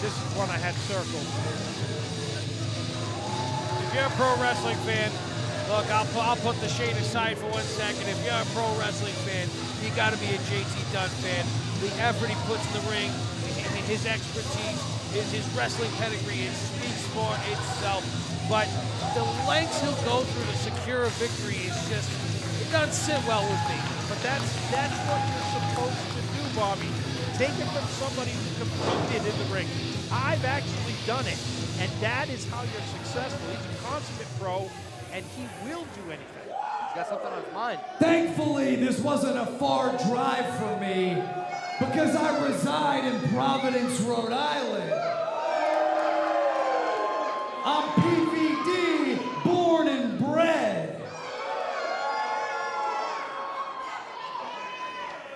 this is one I had circled. If you're a pro wrestling fan, look, I'll put the shade aside for 1 second. If you're a pro wrestling fan, you got to be a JT Dunn fan. The effort he puts in the ring, his expertise, his wrestling pedigree, it speaks for itself. But the lengths he'll go through to secure a victory is just, it doesn't sit well with me. But that's what you're supposed to do, Bobby. Take it from somebody who competed in the ring. I've actually done it, and that is how you're successful. He's a consummate pro, and he will do anything. He's got something on his mind. Thankfully, this wasn't a far drive for me because I reside in Providence, Rhode Island. I'm PVD, born and bred.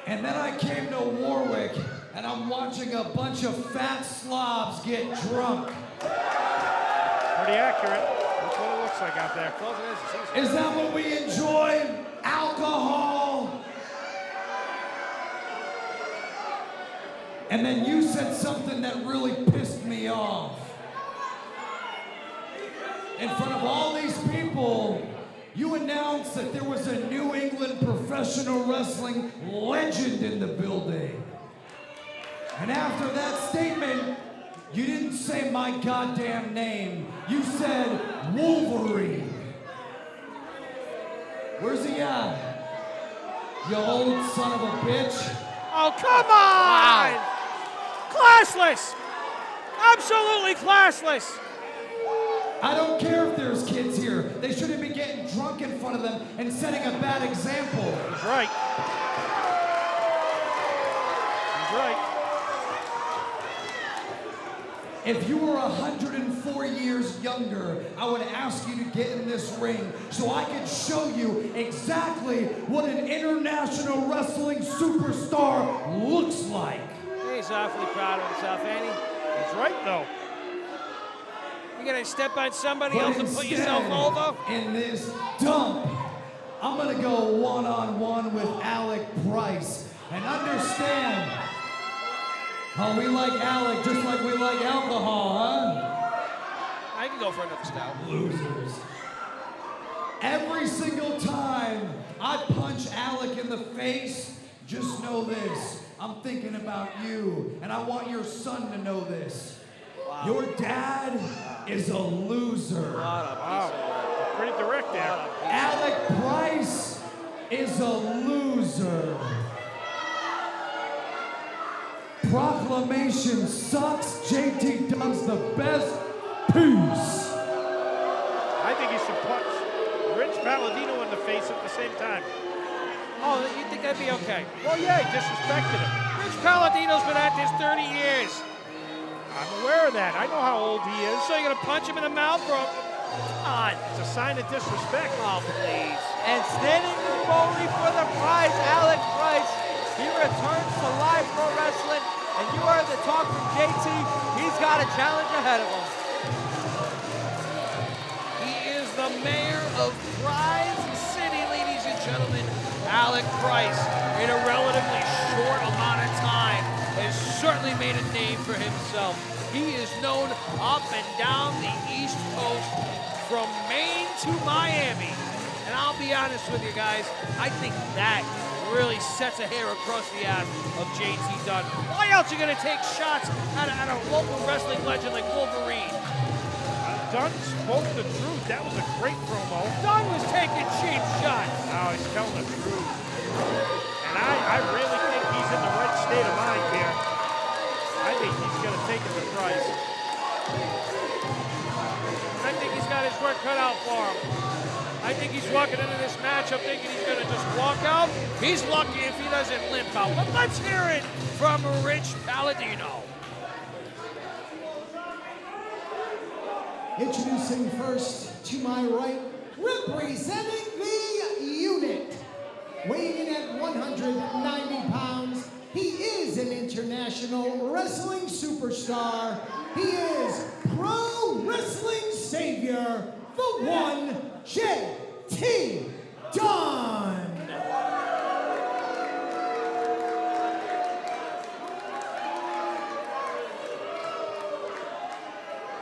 And then I came to Warwick, and I'm watching a bunch of fat slobs get drunk. Pretty accurate. That's what it looks like out there. Is that what we enjoy? Alcohol? And then you said something that really pissed me off. In front of all these people, you announced that there was a New England professional wrestling legend in the building. And after that statement, you didn't say my goddamn name. You said Wolverine. Where's he at? You old son of a bitch. Oh, come on! Wow. Classless! Absolutely classless! I don't care if there's kids here. They shouldn't be getting drunk in front of them and setting a bad example. He's right. He's right. If you were 104 years younger, I would ask you to get in this ring so I could show you exactly what an international wrestling superstar looks like. He's awfully proud of himself, ain't he? He's right, though. You gonna step on somebody else and put yourself over? In this dump, I'm gonna go one-on-one with Alec Price and understand how we like Alec just like we like alcohol, huh? I can go for another stout. Losers. Every single time I punch Alec in the face, just know this. I'm thinking about you, and I want your son to know this. Wow. Your dad is a loser. Wow. Pretty direct there. Alec Price is a loser. Proclamation sucks. JT Dunn's the best. Peace. I think he should punch Rich Palladino in the face at the same time. Oh, you think that'd be okay? Well, yeah, he disrespected him. Rich Palladino's been at this 30 years. I'm aware of that. I know how old he is. So you're gonna punch him in the mouth, bro? Come on. It's a sign of disrespect. Oh, please. And standing boldly for the prize, Alec Price. He returns to live pro wrestling, and you heard the talk from JT. He's got a challenge ahead of him. He is the mayor of Prize City, ladies and gentlemen. Alec Price, in a relatively short amount of time, has certainly made a name for himself. He is known up and down the East Coast, from Maine to Miami. And I'll be honest with you guys, I think that really sets a hair across the ass of JT Dunn. Why else are you going to take shots at a local wrestling legend like Wolverine? Dunn spoke the truth. That was a great promo. Dunn was taking cheap shots. No, he's telling the truth. And I really think he's in the right state of mind here. I think he's going to take it to Price. I think he's got his work cut out for him. I think he's walking into this matchup thinking he's going to just walk out. He's lucky if he doesn't limp out. But let's hear it from Rich Palladino. Introducing first, to my right, representing the unit, weighing in at 190 pounds, he is an international wrestling superstar. He is pro wrestling savior, the one, JT Dunn.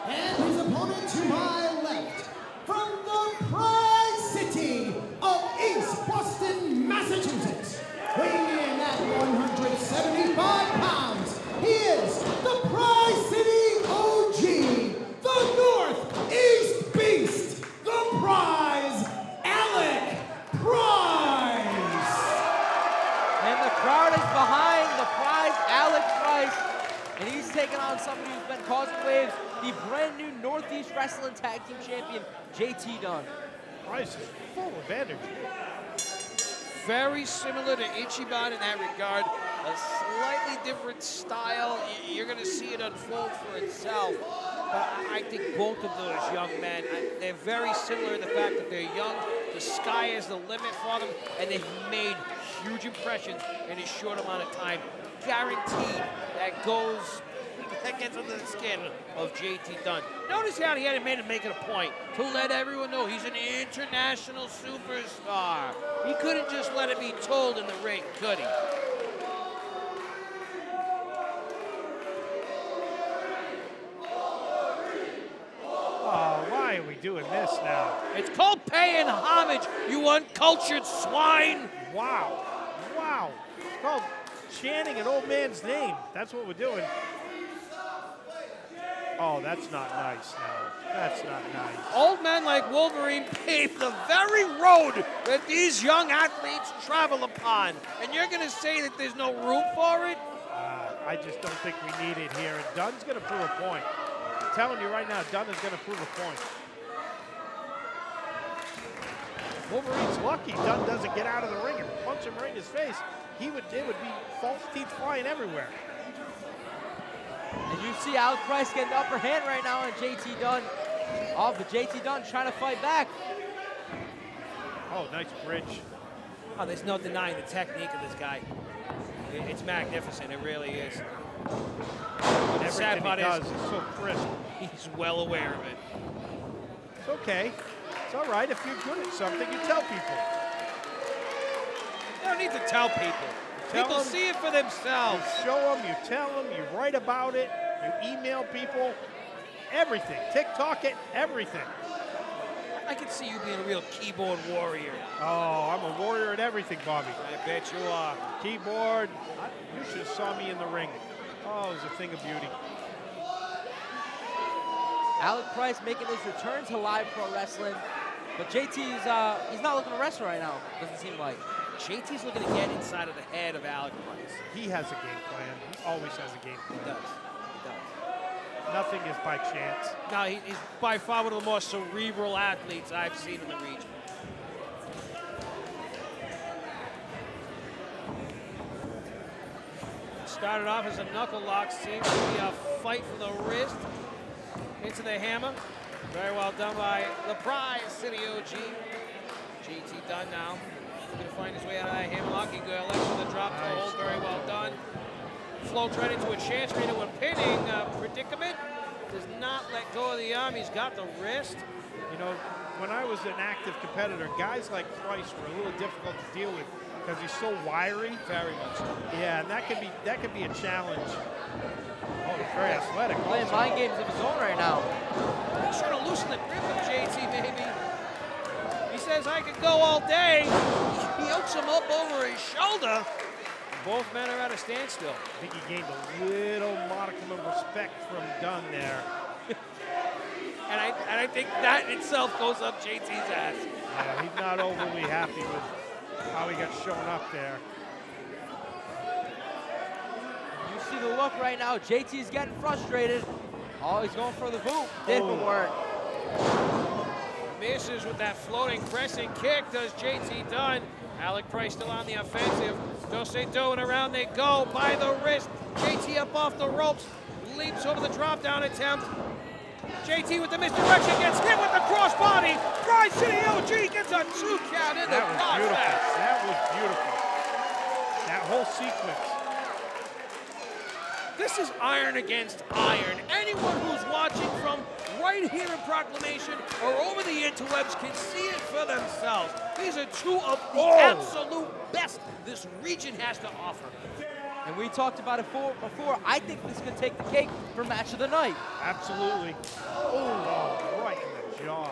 And his opponent to my left, from the Prize City of East Boston, Massachusetts, weighing in at 175 pounds, he is the Prize City OG, the Northeast Beast, the Prize, Alec Price. And the crowd is behind the Prize, Alec Price. And he's taking on somebody who's been causing waves, the brand new Northeast Wrestling Tag Team Champion, JT Dunn. Price is full of energy. Very similar to Ichiban in that regard. A slightly different style. You're going to see it unfold for itself. But I think both of those young men, they're very similar in the fact that they're young. The sky is the limit for them, and they've made huge impressions in a short amount of time. Guaranteed that gets under the skin of JT Dunn. Notice how he had made it make it a point to let everyone know he's an international superstar. He couldn't just let it be told in the ring, could he? Oh, why are we doing this now? It's called paying homage, you uncultured swine. Wow. Wow. It's called chanting an old man's name. That's what we're doing. Oh, that's not nice now. That's not nice. Old men like Wolverine paved the very road that these young athletes travel upon. And you're going to say that there's no room for it? I just don't think we need it here. And Dunn's going to prove a point. I'm telling you right now, Dunn is going to prove a point. Wolverine's lucky Dunn doesn't get out of the ring and punch him right in his face. It would be false teeth flying everywhere. And you see Alec Price getting the upper hand right now on JT Dunn. Oh, but JT Dunn's trying to fight back. Oh, nice bridge. Oh, there's no denying the technique of this guy. It's magnificent, it really is. The sad part is so crisp. He's well aware of it. It's okay. It's all right. If you're good at something, you tell people. You don't need to tell people. People see it for themselves. You show them, you tell them, you write about it, you email people, everything. TikTok it, everything. I can see you being a real keyboard warrior. Oh, I'm a warrior at everything, Bobby. I bet you are. Keyboard. You should have saw me in the ring. Oh, it was a thing of beauty. Alec Price making his return to live pro wrestling. But JT's, he's not looking to wrestle right now, doesn't seem like. JT's looking to get inside of the head of Alec Price. He has a game plan. He always has a game plan. He does. He does. Nothing is by chance. No, he's by far one of the more cerebral athletes I've seen in the region. Started off as a knuckle lock, seems to be a fight for the wrist. Into the hammer. Very well done by the Prize City OG. JT Dunn now. Going to find his way out of that hammer lock. He elects for the drop to hold. Very well done. Floats right into a chance right into a pinning predicament. Does not let go of the arm. He's got the wrist. You know, when I was an active competitor, guys like Price were a little difficult to deal with because he's so wiry. Very much so. Yeah, and that could be a challenge. Oh, he's very athletic. Playing mind games of his own right now. He's trying to loosen the grip of JT, maybe. He says, I could go all day. He hooks him up over his shoulder. Both men are at a standstill. I think he gained a little modicum of respect from Dunn there. and I think that in itself goes up JT's ass. Yeah, he's not overly happy with how he got shown up there. You see the look right now. JT's getting frustrated. Oh, he's going for the boot. Didn't work. Misses with that floating pressing kick, does JT Dunn. Alec Price still on the offensive. Dos do, and around they go by the wrist. JT up off the ropes, leaps over the drop down attempt. JT with the misdirection gets hit with the crossbody. Prize City OG gets a 2 count in the process. That was beautiful. That whole sequence. This is iron against iron. Anyone who's watching from right here in Proclamation or over the interwebs can see it for themselves. These are two of the absolute best this region has to offer. And we talked about it before. I think this could take the cake for match of the night. Absolutely. Oh, right in the jaw.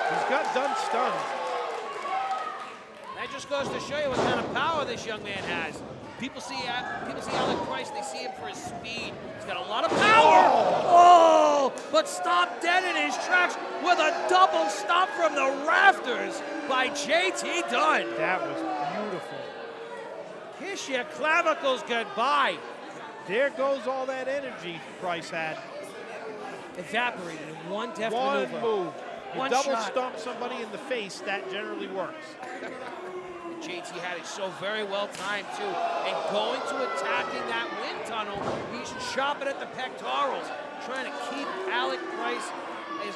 He's got Dunn stunned. That just goes to show you what kind of power this young man has. People see Alec Price, they see him for his speed. He's got a lot of power. Oh, but stopped dead in his tracks with a double stomp from the rafters by JT Dunn. That was beautiful. Kiss your clavicles goodbye. There goes all that energy Price had. Evaporated in one deft One maneuver. move. You One double shot. stomp somebody in the face, that generally works. JT had it so very well timed too. And going to attacking that wind tunnel, he's chopping at the pectorals, trying to keep Alec Price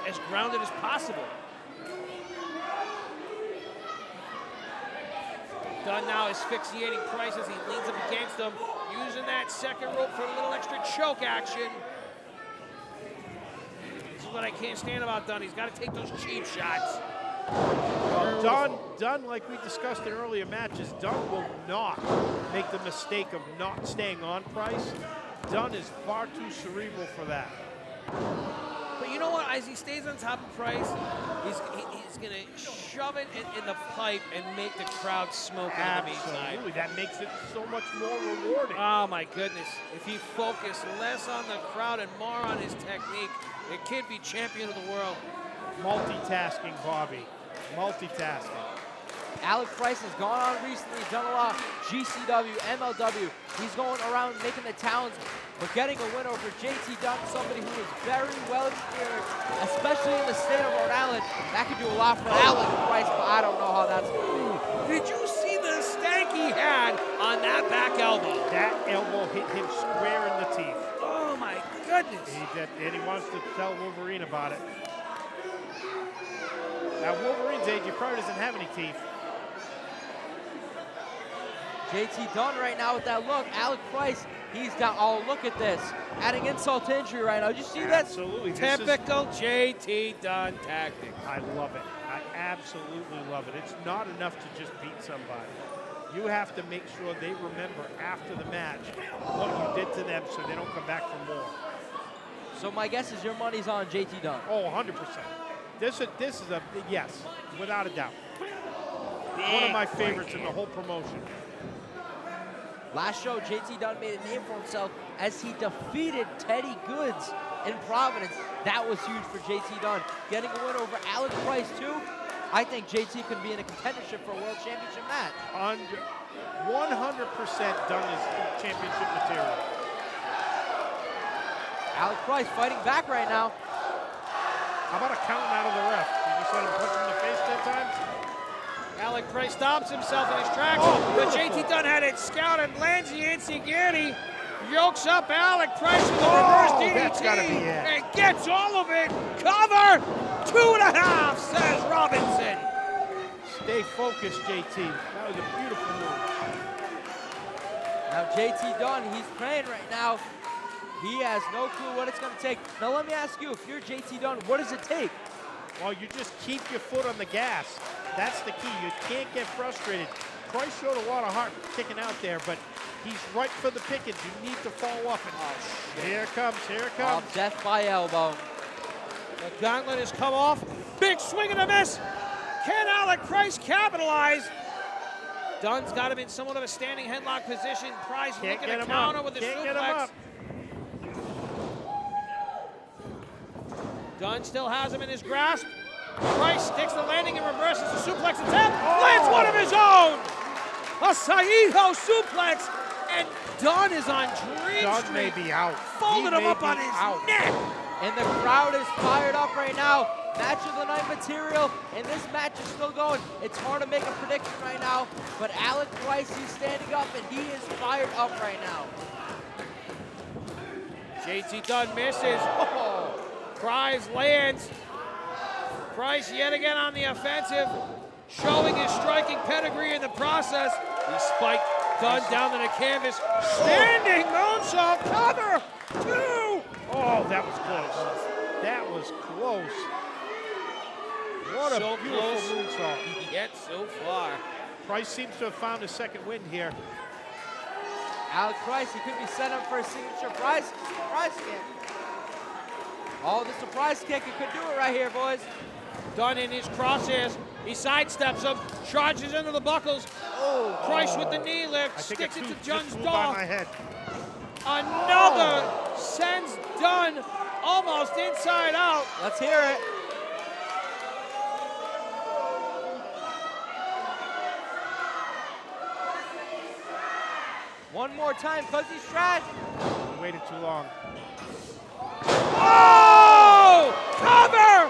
as grounded as possible. Dunn now asphyxiating Price as he leans up against him, using that second rope for a little extra choke action. This is what I can't stand about Dunn. He's got to take those cheap shots. Dunn, like we discussed in earlier matches, Dunn will not make the mistake of not staying on Price. Dunn is far too cerebral for that. But you know what? As he stays on top of Price, he's going to shove it in the pipe and make the crowd smoke in the meantime. Absolutely. That makes it so much more rewarding. Oh, my goodness. If he focused less on the crowd and more on his technique, the kid be champion of the world. Multitasking, Bobby. Multitasking. Alec Price has gone on recently, done a lot, GCW, MLW. He's going around making the towns, but getting a win over JT Dunn, somebody who is very well experienced, especially in the state of Rhode Island. That could do a lot for Alec Price, but I don't know how that's going to be. Did you see the stank he had on that back elbow? That elbow hit him square in the teeth. Oh, my goodness. And he wants to tell Wolverine about it. Now, Wolverine's age, he probably doesn't have any teeth. JT Dunn right now with that look. Alec Price, he's down. Oh, look at this. Adding insult to injury right now. Did you see that? Absolutely. Typical JT Dunn tactic. I love it. I absolutely love it. It's not enough to just beat somebody. You have to make sure they remember after the match what you did to them so they don't come back for more. So my guess is your money's on JT Dunn. Oh, 100%. This is a yes, without a doubt. One of my favorites in the whole promotion. Last show, JT Dunn made a name for himself as he defeated Teddy Goods in Providence. That was huge for JT Dunn. Getting a win over Alec Price, too. I think JT could be in a contendership for a World Championship match. 100% Dunn is championship material. Alec Price fighting back right now. How about a count out of the ref? You just let him punch him in the face that time? Alec Price stops himself in his tracks, but JT Dunn had it scouted, lands the Insigniati, yokes up Alec Price with a reverse DDT, that's gotta be it. and gets all of it. Cover, 2.5, says Robinson. Stay focused, JT. That was a beautiful move. Now JT Dunn, he's praying right now. He has no clue what it's going to take. Now let me ask you, if you're JT Dunn, what does it take? Well, you just keep your foot on the gas. That's the key. You can't get frustrated. Price showed a lot of heart kicking out there, but he's right for the pickings. You need to follow up. And here it comes. Here it comes. Oh, death by elbow. The gauntlet has come off. Big swing and a miss. Can Alec Price capitalize? Dunn's got him in somewhat of a standing headlock position. Price Can't looking get to him counter up. with a Can't get him suplex. up. Dunn still has him in his grasp. Price sticks the landing and reverses the suplex attempt. Lands one of his own. A Saito suplex. And Dunn is on Dream Dunn may Street. be out. Folded He him may up be on his out. neck. And the crowd is fired up right now. Match of the night material, and this match is still going. It's hard to make a prediction right now, but Alec Price, he's standing up, and he is fired up right now. JT Dunn misses. Price lands. Price yet again on the offensive, showing his striking pedigree in the process. He spiked Dunn down to the canvas. Standing moonsault cover. 2. Oh, that was close. That was close. What a beautiful moonsault. Yet so far. Price seems to have found a second wind here. Alec Price, he could be set up for a signature surprise kick. Oh, the surprise kick, he could do it right here, boys. Dunn in his crosshairs. He sidesteps him, charges into the buckles. Oh, Price with the knee lift, I think sticks it to just Dunn's flew by jaw. my head. Another sends Dunn almost inside out. Let's hear it. One more time, Fuzzy Strat. We waited too long. Oh! Cover!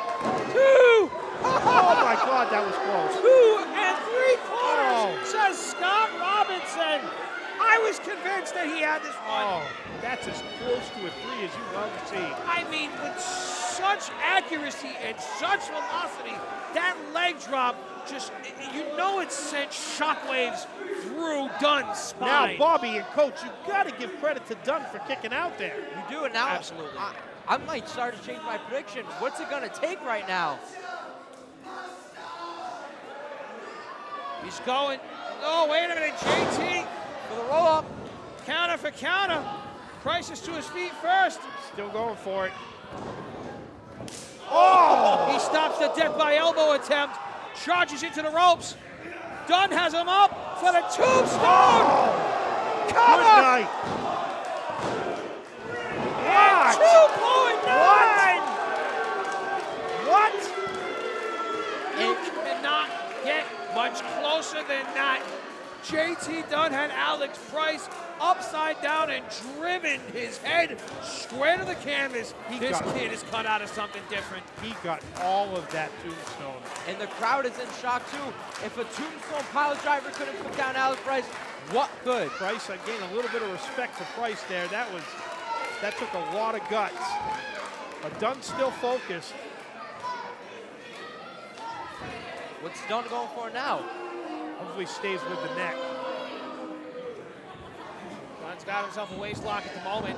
2! Oh my God, that was close. 2 3/4, Oh. says Scott Robinson. I was convinced that he had this one. Oh, that's as close to a 3 as you love to see. I mean, with such accuracy and such velocity, that leg drop just, you know, it sent shockwaves through Dunn's spine. Now, Bobby and Coach, you got to give credit to Dunn for kicking out there. You do it now. Absolutely. I might start to change my prediction. What's it gonna take right now? He's going. Oh, wait a minute, JT. For the roll up. Counter for counter. Price is to his feet first. Still going for it. Oh! He stops the death by elbow attempt. Charges into the ropes. Dunn has him up for the tombstone. Good Cover. night. And 2.9. What? You cannot get much closer than that. JT Dunn had Alex Price upside down and driven his head square to the canvas. This kid is cut out of something different. He got all of that tombstone. And the crowd is in shock too. If a tombstone pile driver couldn't put down Alex Price, what could? Price, I gained a little bit of respect for Price there. That took a lot of guts. But Dunn's still focused. What's Dunn going for now? Hopefully stays with the neck. Dunn's got himself a waist lock at the moment.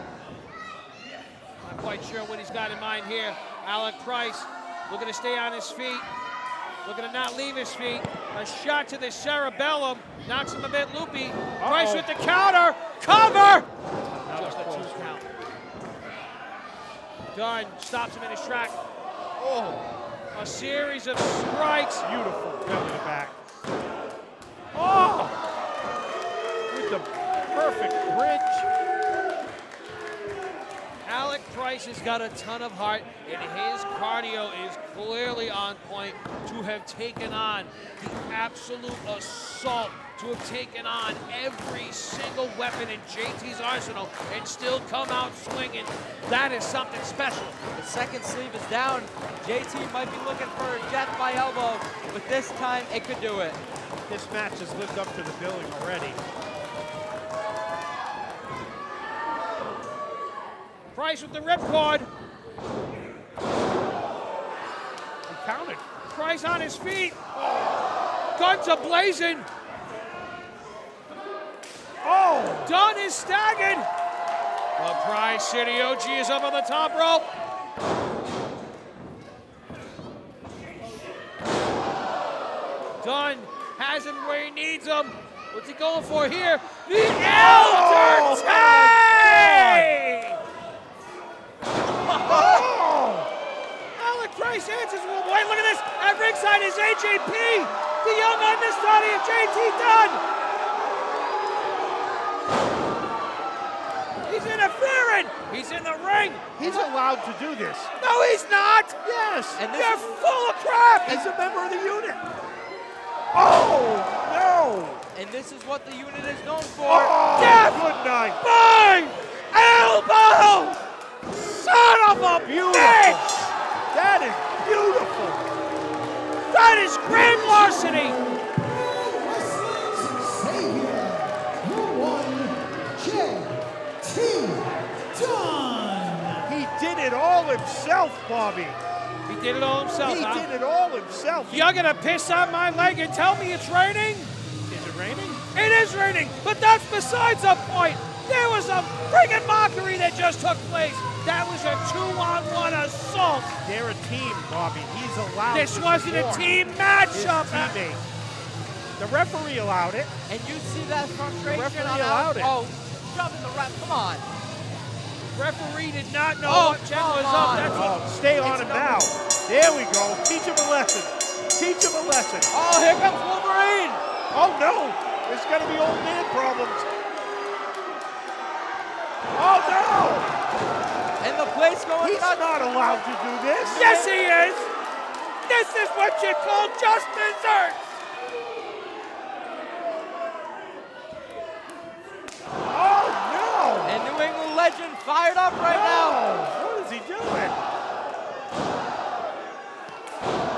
Not quite sure what he's got in mind here. Alec Price looking to stay on his feet. Looking to not leave his feet. A shot to the cerebellum. Knocks him a bit loopy. Price with the counter. Cover! Just a 2 count. Dunn stops him in his track. Oh, A series of strikes. beautiful. Belly to back. Oh! With the perfect bridge. Alec Price has got a ton of heart, and his cardio is clearly on point to have taken on the absolute assault, to have taken on every single weapon in JT's arsenal and still come out swinging. That is something special. The second sleeve is down. JT might be looking for a death by elbow, but this time it could do it. This match has lived up to the billing already. Price with the ripcord. He counted. Price on his feet. Guns a-blazing. Oh! Dunn is staggered. The Prize City OG is up on the top rope. Dunn has him where he needs him. What's he going for here? The Elder Tay! Alec Price answers. Wait, look at this. At ringside is AJP, the young understudy of JT Dunn. He's interfering. He's in the ring. He's allowed to do this. No, he's not. Yes. And this You're is, full of crap. He's a member of the unit. Oh, no. and this is what the unit is known for. Oh, Death good night. by elbow. Son of a Beautiful. bitch. That is beautiful. That is grand larceny. Wrestling's savior, the one, JT Dunn. He did it all himself, Bobby. He did it all himself, He huh? did it all himself. You're gonna piss on my leg and tell me it's raining? Is it raining? It is raining, but that's besides the point. There was a friggin' mockery that just took place. That was a 2-on-1 assault. They're a team, Bobby. He's allowed This to wasn't a support team his matchup. teammate. The referee allowed it. And you see that frustration referee on allowed it. Oh, shoving the ref. Come on. Referee did not know Oh, what check come was on. up. That's what. Stay on him now. There we go. Teach him a lesson. Teach him a lesson. Oh, here comes Wolverine. Oh, no. There's going to be old man problems. Oh, no. And the place going He's nuts. not allowed to do this. Yes, he is. This is what you call just desserts. Oh, no. And New England legend fired up right now. What is he doing?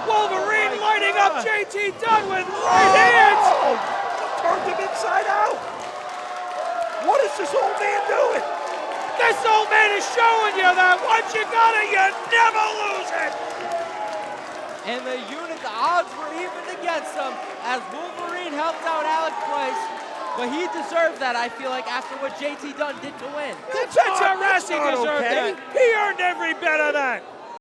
Wolverine Oh, lighting God. up JT Dunn with right hands. Oh, turned him inside out. What is this old man doing? This old man is showing you that once you got it, you never lose it. And the odds were even against him as Wolverine helped out Alec Price. But he deserved that, I feel like, after what JT Dunn did to win. That's how Rassi deserved okay. that. He earned every bit of that.